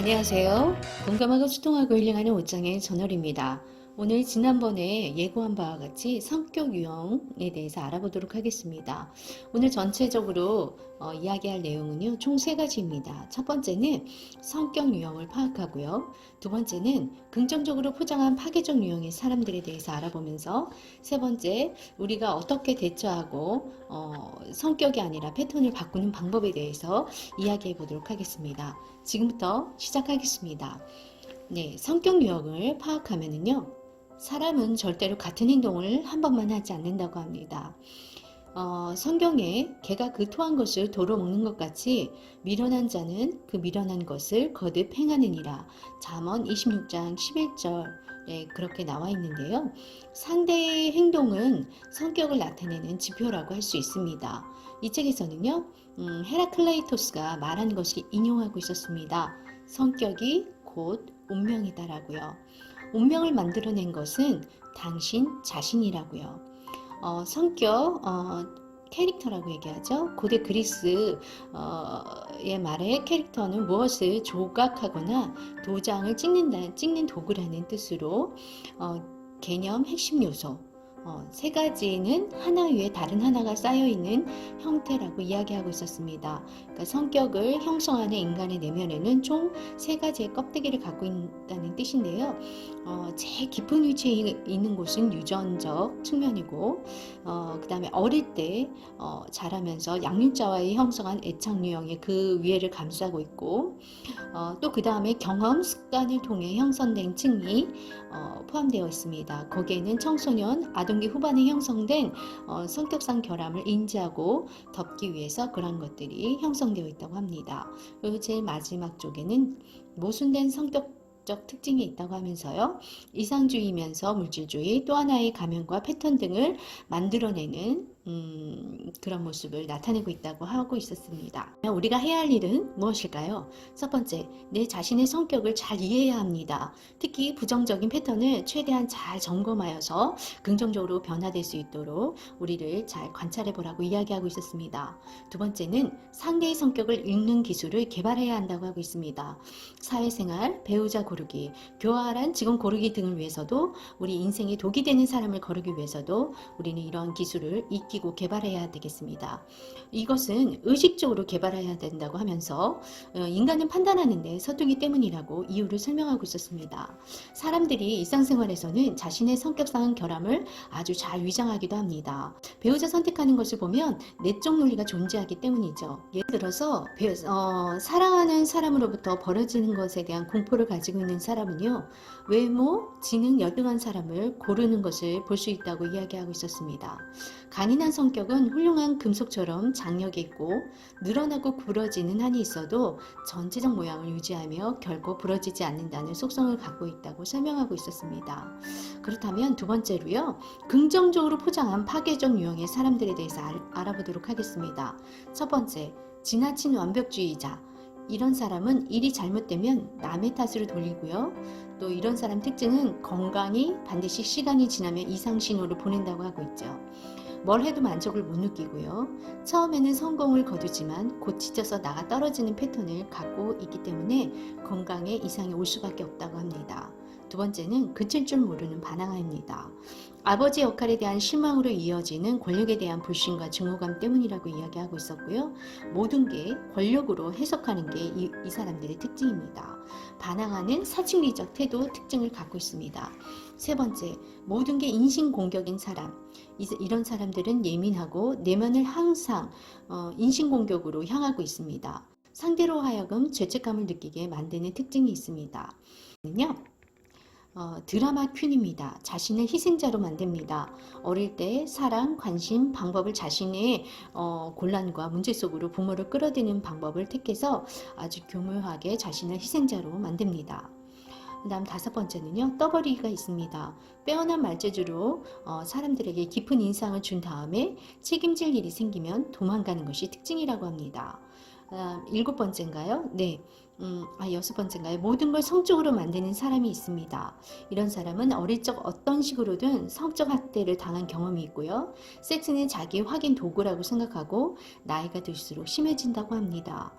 안녕하세요. 공감하고 소통하고 힐링하는 옷장의 전월입니다. 오늘 지난번에 예고한 바와 같이 성격 유형에 대해서 알아보도록 하겠습니다. 오늘 전체적으로 이야기할 내용은요, 총 세 가지입니다. 첫 번째는 성격 유형을 파악하고요. 두 번째는 긍정적으로 포장한 파괴적 유형의 사람들에 대해서 알아보면서 세 번째, 우리가 어떻게 대처하고 성격이 아니라 패턴을 바꾸는 방법에 대해서 이야기해 보도록 하겠습니다. 지금부터 시작하겠습니다. 네, 성격 유형을 파악하면은요, 사람은 절대로 같은 행동을 한 번만 하지 않는다고 합니다. 성경에 개가 그 토한 것을 도로 먹는 것 같이 미련한 자는 그 미련한 것을 거듭 행하느니라. 잠언 26장 11절에 그렇게 나와 있는데요. 상대의 행동은 성격을 나타내는 지표라고 할 수 있습니다. 이 책에서는요, 헤라클레이토스가 말한 것이 인용하고 있었습니다. 성격이 곧 운명이다라고요. 운명을 만들어낸 것은 당신 자신이라고요. 성격, 캐릭터라고 얘기하죠. 고대 그리스의 말에 캐릭터는 무엇을 조각하거나 도장을 찍는 도구라는 뜻으로 개념 핵심 요소, 세 가지는 하나 위에 다른 하나가 쌓여있는 형태라고 이야기하고 있었습니다. 그러니까 성격을 형성하는 인간의 내면에는 총 세 가지의 껍데기를 갖고 있다는 뜻인데요. 제일 깊은 위치에 있는 곳은 유전적 측면이고, 그 다음에 어릴 때 자라면서 양육자와의 형성한 애착 유형이 그 위에를 감싸고 있고, 또 그 다음에 경험, 습관을 통해 형성된 층이 포함되어 있습니다. 거기에는 청소년, 아동기 후반에 형성된 성격상 결함을 인지하고 덮기 위해서 그런 것들이 형성되어 있다고 합니다. 그리고 제일 마지막 쪽에는 모순된 성격적 특징이 있다고 하면서요. 이상주의면서 물질주의, 또 하나의 가면과 패턴 등을 만들어내는 그런 모습을 나타내고 있다고 하고 있었습니다. 우리가 해야 할 일은 무엇일까요? 첫 번째, 내 자신의 성격을 잘 이해해야 합니다. 특히 부정적인 패턴을 최대한 잘 점검하여서 긍정적으로 변화될 수 있도록 우리를 잘 관찰해 보라고 이야기하고 있었습니다. 두 번째는 상대의 성격을 읽는 기술을 개발해야 한다고 하고 있습니다. 사회생활, 배우자 고르기, 교활한 직원 고르기 등을 위해서도, 우리 인생에 독이 되는 사람을 거르기 위해서도 우리는 이런 기술을 익히고 개발해야 되겠습니다. 이것은 의식적으로 개발해야 된다고 하면서 인간은 판단하는데 서투기 때문이라고 이유를 설명하고 있었습니다. 사람들이 일상생활에서는 자신의 성격상 결함을 아주 잘 위장하기도 합니다. 배우자 선택하는 것을 보면 내적 논리가 존재하기 때문이죠. 예를 들어서 사랑하는 사람으로부터 벌어지는 것에 대한 공포를 가지고 있는 사람은요, 외모, 지능 열등한 사람을 고르는 것을 볼 수 있다고 이야기하고 있었습니다. 강인한 성격은 훌륭한 금속처럼 장력이 있고 늘어나고 부러지는 한이 있어도 전체적 모양을 유지하며 결코 부러지지 않는다는 속성을 갖고 있다고 설명하고 있었습니다. 그렇다면 두 번째로요, 긍정적으로 포장한 파괴적 유형의 사람들에 대해서 알아보도록 하겠습니다. 첫 번째, 지나친 완벽주의자. 이런 사람은 일이 잘못되면 남의 탓으로 돌리고요. 또 이런 사람 특징은 건강이 반드시 시간이 지나면 이상 신호를 보낸다고 하고 있죠. 뭘 해도 만족을 못 느끼고요. 처음에는 성공을 거두지만 곧 지쳐서 나가 떨어지는 패턴을 갖고 있기 때문에 건강에 이상이 올 수밖에 없다고 합니다. 두 번째는 그칠 줄 모르는 반항아입니다. 아버지 역할에 대한 실망으로 이어지는 권력에 대한 불신과 증오감 때문이라고 이야기하고 있었고요. 모든 게 권력으로 해석하는 게 이 사람들의 특징입니다. 반항하는 사춘기적 태도 특징을 갖고 있습니다. 세 번째, 모든 게 인신공격인 사람. 이런 사람들은 예민하고 내면을 항상 인신공격으로 향하고 있습니다. 상대로 하여금 죄책감을 느끼게 만드는 특징이 있습니다. 드라마 퀸입니다. 자신을 희생자로 만듭니다. 어릴 때 사랑, 관심, 방법을 자신의 곤란과 문제 속으로 부모를 끌어들이는 방법을 택해서 아주 교묘하게 자신을 희생자로 만듭니다. 그 다음 다섯 번째는요, 떠버리기가 있습니다. 빼어난 말재주로 사람들에게 깊은 인상을 준 다음에 책임질 일이 생기면 도망가는 것이 특징이라고 합니다. 일곱 번째인가요? 네. 여섯 번째인가요? 모든 걸 성적으로 만드는 사람이 있습니다. 이런 사람은 어릴 적 어떤 식으로든 성적 학대를 당한 경험이 있고요. 섹스는 자기 확인 도구라고 생각하고 나이가 들수록 심해진다고 합니다.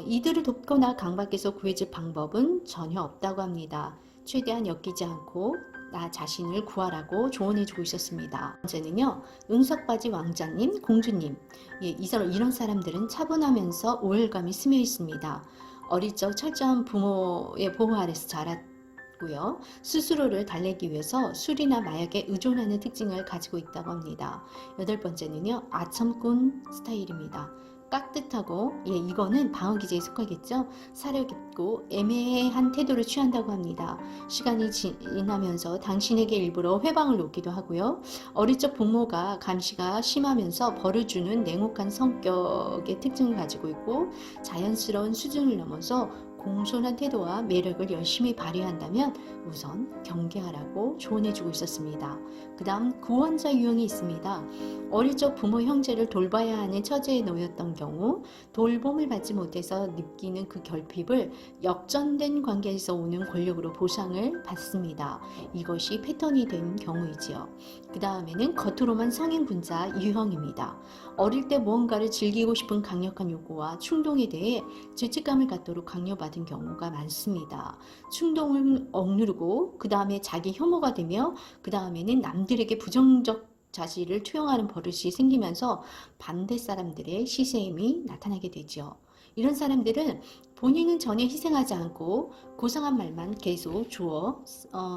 이들을 돕거나 강박에서 구해줄 방법은 전혀 없다고 합니다. 최대한 엮이지 않고 나 자신을 구하라고 조언해주고 있었습니다. 번째는요, 응석바지 왕자님, 공주님. 예, 이런 사람들은 차분하면서 우월감이 스며 있습니다. 어릴 적 철저한 부모의 보호 아래서 자랐고요. 스스로를 달래기 위해서 술이나 마약에 의존하는 특징을 가지고 있다고 합니다. 여덟 번째는요, 아첨꾼 스타일입니다. 깍듯하고, 이거는 방어기제에 속하겠죠. 살을 깊고 애매한 태도를 취한다고 합니다. 시간이 지나면서 당신에게 일부러 회방을 놓기도 하고요. 어릴 적 부모가 감시가 심하면서 벌을 주는 냉혹한 성격의 특징을 가지고 있고, 자연스러운 수준을 넘어서 공손한 태도와 매력을 열심히 발휘한다면 우선 경계하라고 조언해주고 있었습니다. 그 다음 구원자 유형이 있습니다. 어릴 적 부모 형제를 돌봐야 하는 처지에 놓였던 경우 돌봄을 받지 못해서 느끼는 그 결핍을 역전된 관계에서 오는 권력으로 보상을 받습니다. 이것이 패턴이 된 경우이지요. 그 다음에는 겉으로만 성인군자 유형입니다. 어릴 때 무언가를 즐기고 싶은 강력한 욕구와 충동에 대해 죄책감을 갖도록 강요받은 경우가 많습니다. 충동을 억누르고 그 다음에 자기 혐오가 되며 그 다음에는 남들에게 부정적 자질을 투영하는 버릇이 생기면서 반대 사람들의 시샘이 나타나게 되죠. 이런 사람들은 본인은 전혀 희생하지 않고 고상한 말만 계속 주워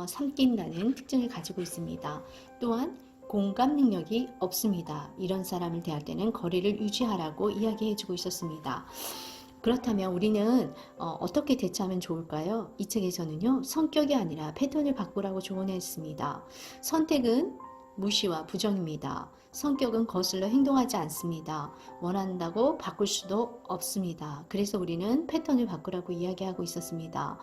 삼킨다는 특징을 가지고 있습니다. 또한 공감 능력이 없습니다. 이런 사람을 대할 때는 거리를 유지하라고 이야기해주고 있었습니다. 그렇다면 우리는 어떻게 대처하면 좋을까요? 이 책에서는요, 성격이 아니라 패턴을 바꾸라고 조언했습니다. 선택은 무시와 부정입니다. 성격은 거슬러 행동하지 않습니다. 원한다고 바꿀 수도 없습니다. 그래서 우리는 패턴을 바꾸라고 이야기하고 있었습니다.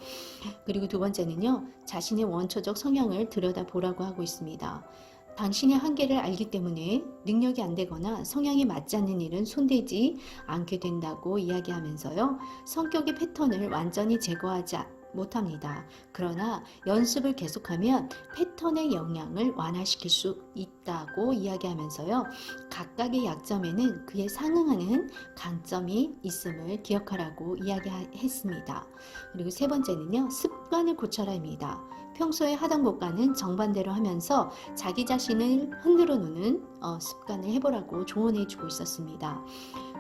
그리고 두 번째는요, 자신의 원초적 성향을 들여다보라고 하고 있습니다. 당신의 한계를 알기 때문에 능력이 안 되거나 성향이 맞지 않는 일은 손대지 않게 된다고 이야기하면서요. 성격의 패턴을 완전히 제거하지 못합니다. 그러나 연습을 계속하면 패턴의 영향을 완화시킬 수 있다고 이야기하면서요. 각각의 약점에는 그에 상응하는 강점이 있음을 기억하라고 이야기했습니다. 그리고 세 번째는요. 습관을 고쳐라입니다. 평소에 하던 것과는 정반대로 하면서 자기 자신을 흔들어 놓는 습관을 해보라고 조언해주고 있었습니다.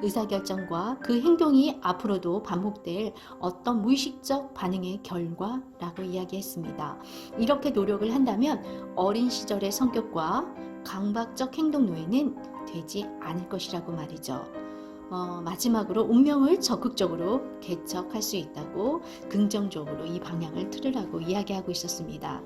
의사결정과 그 행동이 앞으로도 반복될 어떤 무의식적 반응의 결과라고 이야기했습니다. 이렇게 노력을 한다면 어린 시절의 성격과 강박적 행동 노예는 되지 않을 것이라고 말이죠. 마지막으로 운명을 적극적으로 개척할 수 있다고 긍정적으로 이 방향을 틀으라고 이야기하고 있었습니다.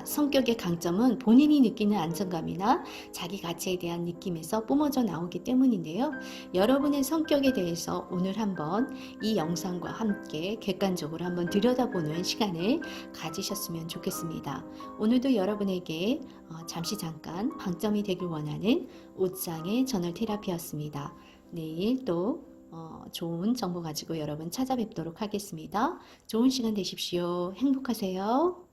성격의 강점은 본인이 느끼는 안정감이나 자기 가치에 대한 느낌에서 뿜어져 나오기 때문인데요. 여러분의 성격에 대해서 오늘 한번 이 영상과 함께 객관적으로 한번 들여다보는 시간을 가지셨으면 좋겠습니다. 오늘도 여러분에게 잠깐 방점이 되길 원하는 옷장의 저널 테라피였습니다. 내일 또 좋은 정보 가지고 여러분 찾아뵙도록 하겠습니다. 좋은 시간 되십시오. 행복하세요.